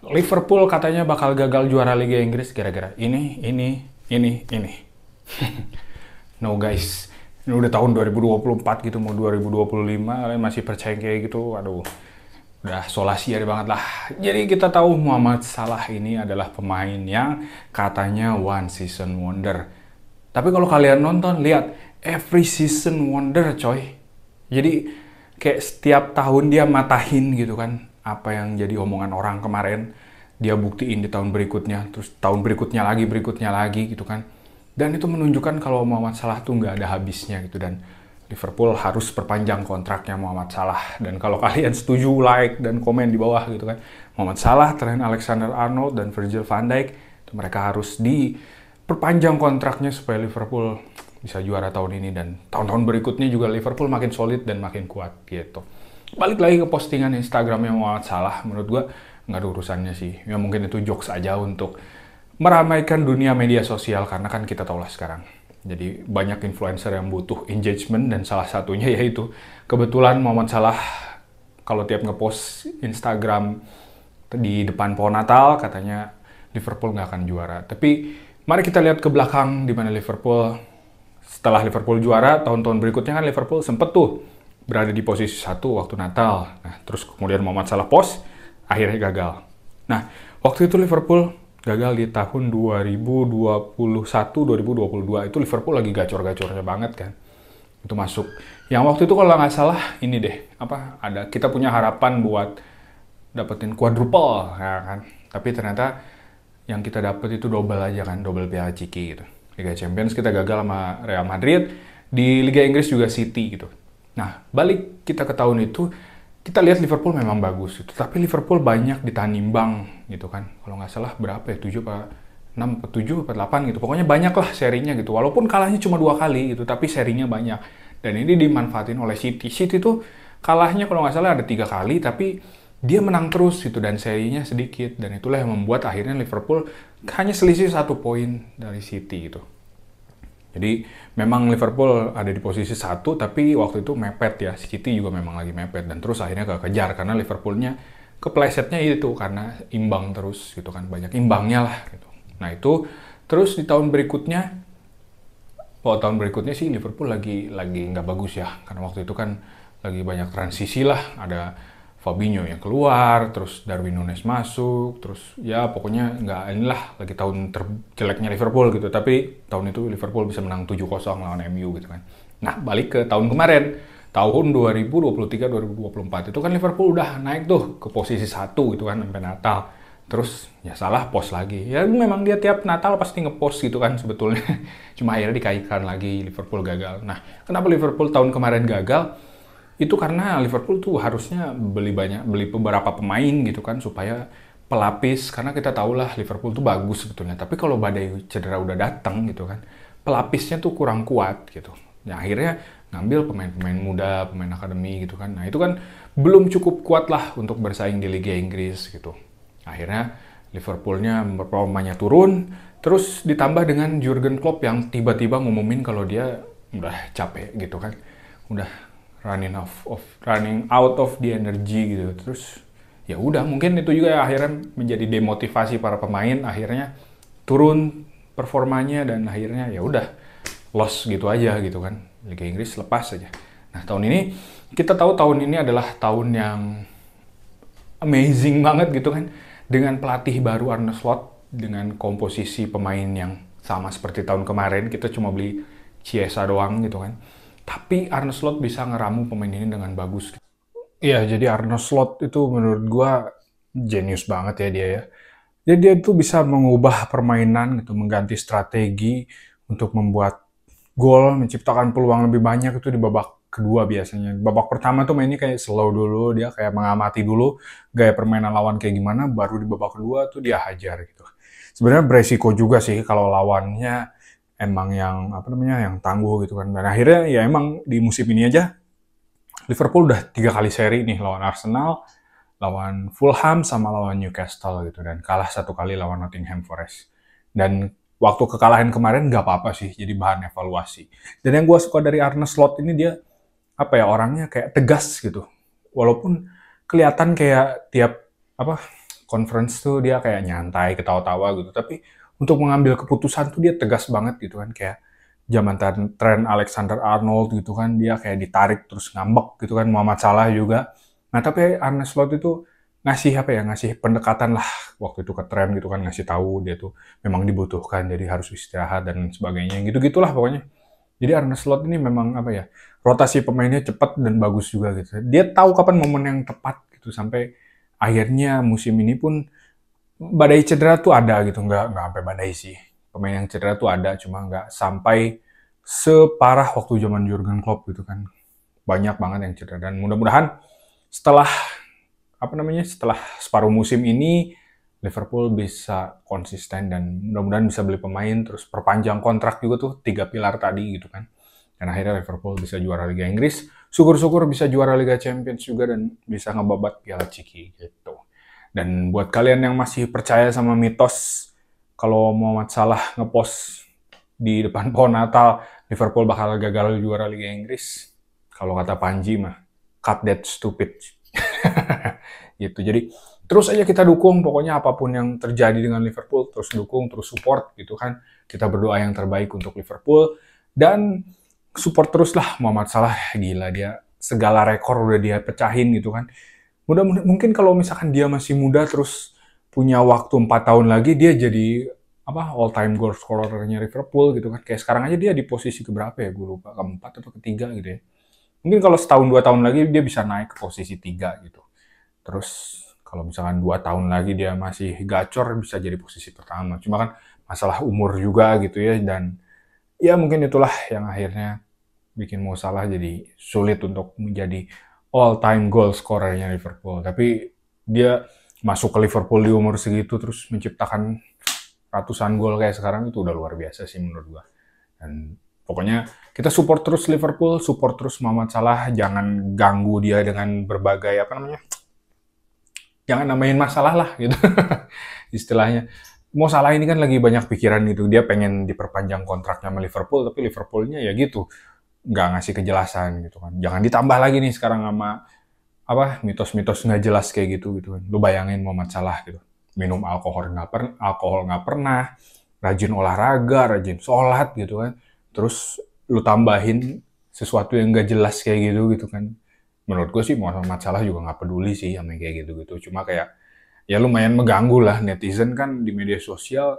Liverpool katanya bakal gagal juara Liga Inggris gara-gara ini. No guys, ini udah tahun 2024 gitu, mau 2025, kalian masih percaya kayak gitu? Aduh, udah solasiari banget lah. Jadi kita tahu Muhammad Salah ini adalah pemain yang katanya one season wonder. Tapi kalau kalian nonton, lihat, every season wonder coy. Jadi kayak setiap tahun dia matahin gitu kan, apa yang jadi omongan orang kemarin, dia buktiin di tahun berikutnya, terus tahun berikutnya lagi gitu kan. Dan itu menunjukkan kalau Muhammad Salah tuh nggak ada habisnya gitu, dan Liverpool harus perpanjang kontraknya Muhammad Salah. Dan kalau kalian setuju, like dan komen di bawah gitu kan. Muhammad Salah, Trent Alexander-Arnold, dan Virgil van Dijk, itu mereka harus diperpanjang kontraknya supaya Liverpool bisa juara tahun ini, dan tahun-tahun berikutnya juga Liverpool makin solid dan makin kuat gitu. Balik lagi ke postingan Instagramnya Muhammad Salah, menurut gua nggak ada urusannya sih. Ya mungkin itu jokes aja untuk meramaikan dunia media sosial, karena kan kita tahu lah sekarang. Jadi banyak influencer yang butuh engagement, dan salah satunya yaitu kebetulan Muhammad Salah kalau tiap ngepost Instagram di depan pohon Natal katanya Liverpool nggak akan juara. Tapi mari kita lihat ke belakang, di mana Liverpool setelah Liverpool juara tahun-tahun berikutnya kan Liverpool sempet tuh berada di posisi 1 waktu Natal. Nah, terus kemudian Muhammad Salah post, akhirnya gagal. Nah, waktu itu Liverpool gagal di tahun 2021-2022, itu Liverpool lagi gacor-gacornya banget kan. Itu masuk. Yang waktu itu kalau nggak salah ini deh, kita punya harapan buat dapetin quadruple ya kan. Tapi ternyata yang kita dapet itu double aja kan, double Piala Ciki gitu. Liga Champions kita gagal sama Real Madrid, di Liga Inggris juga City gitu. Nah, balik kita ke tahun itu, kita lihat Liverpool memang bagus gitu, tapi Liverpool banyak ditahan imbang gitu kan. Kalau nggak salah berapa ya, 7 apa 6 apa 7 apa 8 gitu. Pokoknya banyak lah serinya gitu. Walaupun kalahnya cuma 2 kali gitu, tapi serinya banyak. Dan ini dimanfaatin oleh City. City tuh kalahnya kalau nggak salah ada 3 kali, tapi dia menang terus gitu, dan serinya sedikit. Dan itulah yang membuat akhirnya Liverpool hanya selisih 1 poin dari City gitu. Jadi memang Liverpool ada di posisi 1, tapi waktu itu mepet ya. City juga memang lagi mepet, dan terus akhirnya kekejar karena Liverpoolnya keplesetnya itu karena imbang terus gitu kan, banyak imbangnya lah gitu. Nah itu terus di tahun berikutnya, tahun berikutnya sih Liverpool lagi nggak bagus ya, karena waktu itu kan lagi banyak transisi lah, ada Fabinho yang keluar, terus Darwin Núñez masuk, terus ya pokoknya nggak, inilah lagi tahun terjeleknya Liverpool gitu. Tapi tahun itu Liverpool bisa menang 7-0 lawan MU gitu kan. Nah, balik ke tahun kemarin, tahun 2023-2024 itu kan Liverpool udah naik tuh ke posisi 1 gitu kan sampai Natal. Terus ya Salah post lagi. Ya memang dia tiap Natal pasti ngepost gitu kan sebetulnya. Cuma akhirnya dikaitkan lagi Liverpool gagal. Nah, kenapa Liverpool tahun kemarin gagal? Itu karena Liverpool tuh harusnya beli beberapa pemain gitu kan, supaya pelapis, karena kita tahu lah Liverpool tuh bagus sebetulnya, tapi kalau badai cedera udah datang gitu kan, pelapisnya tuh kurang kuat gitu. Nah, akhirnya ngambil pemain-pemain muda, pemain akademi gitu kan. Nah, itu kan belum cukup kuat lah untuk bersaing di Liga Inggris gitu. Akhirnya Liverpoolnya performanya turun, terus ditambah dengan Jurgen Klopp yang tiba-tiba ngumumin kalau dia udah capek gitu kan. Udah running out of the energy gitu. Terus ya udah, mungkin itu juga akhirnya menjadi demotivasi para pemain, akhirnya turun performanya, dan akhirnya ya udah loss gitu aja gitu kan. Liga Inggris lepas aja. Nah, tahun ini kita tahu tahun ini adalah tahun yang amazing banget gitu kan, dengan pelatih baru Arne Slot, dengan komposisi pemain yang sama seperti tahun kemarin, kita cuma beli Chiesa doang gitu kan. Tapi Arne Slot bisa ngeramu pemain ini dengan bagus. Iya, jadi Arne Slot itu menurut gua jenius banget ya dia ya. Jadi dia tuh bisa mengubah permainan gitu, mengganti strategi untuk membuat gol, menciptakan peluang lebih banyak itu di babak kedua biasanya. Babak pertama tuh mainnya kayak slow dulu, dia kayak mengamati dulu gaya permainan lawan kayak gimana, baru di babak kedua tuh dia hajar gitu. Sebenarnya beresiko juga sih kalau lawannya emang yang yang tangguh gitu kan. Dan akhirnya ya emang di musim ini aja Liverpool udah 3 kali seri nih, lawan Arsenal, lawan Fulham, sama lawan Newcastle gitu, dan kalah 1 kali lawan Nottingham Forest. Dan waktu kekalahan kemarin nggak apa-apa sih, jadi bahan evaluasi. Dan yang gue suka dari Arne Slot ini, dia orangnya kayak tegas gitu. Walaupun kelihatan kayak tiap conference tuh dia kayak nyantai, ketawa-tawa gitu. Tapi untuk mengambil keputusan tuh dia tegas banget gitu kan. Kayak zaman tren Alexander Arnold gitu kan, dia kayak ditarik terus ngambek gitu kan, Muhammad Salah juga. Nah tapi Arne Slot itu ngasih apa ya, ngasih pendekatan lah waktu itu ke tren gitu kan, ngasih tahu dia tuh memang dibutuhkan, jadi harus istirahat dan sebagainya, gitu-gitulah pokoknya. Jadi Arne Slot ini memang apa ya, rotasi pemainnya cepat dan bagus juga gitu. Dia tahu kapan momen yang tepat gitu, sampai akhirnya musim ini pun badai cedera tuh ada gitu, nggak sampai badai sih. Pemain yang cedera tuh ada, cuma nggak sampai separah waktu zaman Jurgen Klopp gitu kan. Banyak banget yang cedera, dan mudah-mudahan setelah setelah separuh musim ini Liverpool bisa konsisten dan mudah-mudahan bisa beli pemain terus perpanjang kontrak juga tuh 3 pilar tadi gitu kan. Dan akhirnya Liverpool bisa juara Liga Inggris, syukur-syukur bisa juara Liga Champions juga dan bisa ngebabat Piala Ciki gitu. Dan buat kalian yang masih percaya sama mitos kalau Muhammad Salah ngepost di depan pohon Natal Liverpool bakal gagal juara Liga Inggris, kalau kata Panji mah cut that stupid. Gitu. Jadi terus aja kita dukung, pokoknya apapun yang terjadi dengan Liverpool, terus dukung, terus support gitu kan. Kita berdoa yang terbaik untuk Liverpool dan support terus lah Muhammad Salah. Gila, dia segala rekor udah dia pecahin gitu kan. Mungkin kalau misalkan dia masih muda terus punya waktu 4 tahun lagi, dia jadi all time goal scorernya Liverpool gitu kan. Kayak sekarang aja dia di posisi keberapa ya, gue lupa, keempat atau ketiga gitu ya. Mungkin kalau setahun 2 tahun lagi dia bisa naik ke posisi 3 gitu. Terus kalau misalkan 2 tahun lagi dia masih gacor, bisa jadi posisi pertama. Cuma kan masalah umur juga gitu ya, dan ya mungkin itulah yang akhirnya bikin Mo Salah jadi sulit untuk menjadi all-time goal scorernya Liverpool. Tapi dia masuk ke Liverpool di umur segitu terus menciptakan ratusan gol kayak sekarang, itu udah luar biasa sih menurut gua. Dan pokoknya kita support terus Liverpool, support terus Muhammad Salah, jangan ganggu dia dengan berbagai jangan nambahin masalah lah gitu. Istilahnya. Mo Salah ini kan lagi banyak pikiran gitu, dia pengen diperpanjang kontraknya sama Liverpool, tapi Liverpoolnya ya gitu, nggak ngasih kejelasan gitu kan. Jangan ditambah lagi nih sekarang sama mitos-mitos nggak jelas kayak gitu kan. Lu bayangin Muhammad Salah gitu, minum alkohol nggak pernah, rajin olahraga, rajin sholat gitu kan, terus lu tambahin sesuatu yang nggak jelas kayak gitu kan. Menurut gue sih Muhammad Salah juga nggak peduli sih sama kayak gitu. Cuma kayak ya lumayan mengganggu lah, netizen kan di media sosial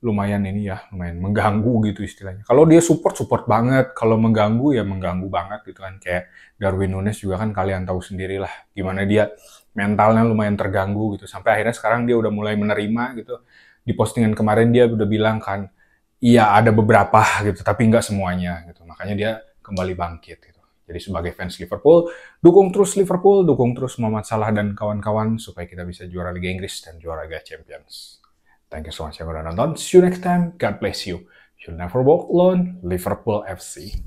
lumayan lumayan mengganggu gitu istilahnya. Kalau dia support banget, kalau mengganggu ya mengganggu banget gitu kan. Kayak Darwin Núñez juga kan, kalian tahu sendiri lah gimana dia mentalnya lumayan terganggu gitu. Sampai akhirnya sekarang dia udah mulai menerima gitu. Di postingan kemarin dia udah bilang kan, iya ada beberapa gitu, tapi nggak semuanya gitu. Makanya dia kembali bangkit gitu. Jadi sebagai fans Liverpool, dukung terus Liverpool, dukung terus Muhammad Salah dan kawan-kawan supaya kita bisa juara Liga Inggris dan juara Liga Champions. Thank you so much yang udah nonton. See you next time. God bless you. You'll never walk alone. Liverpool FC.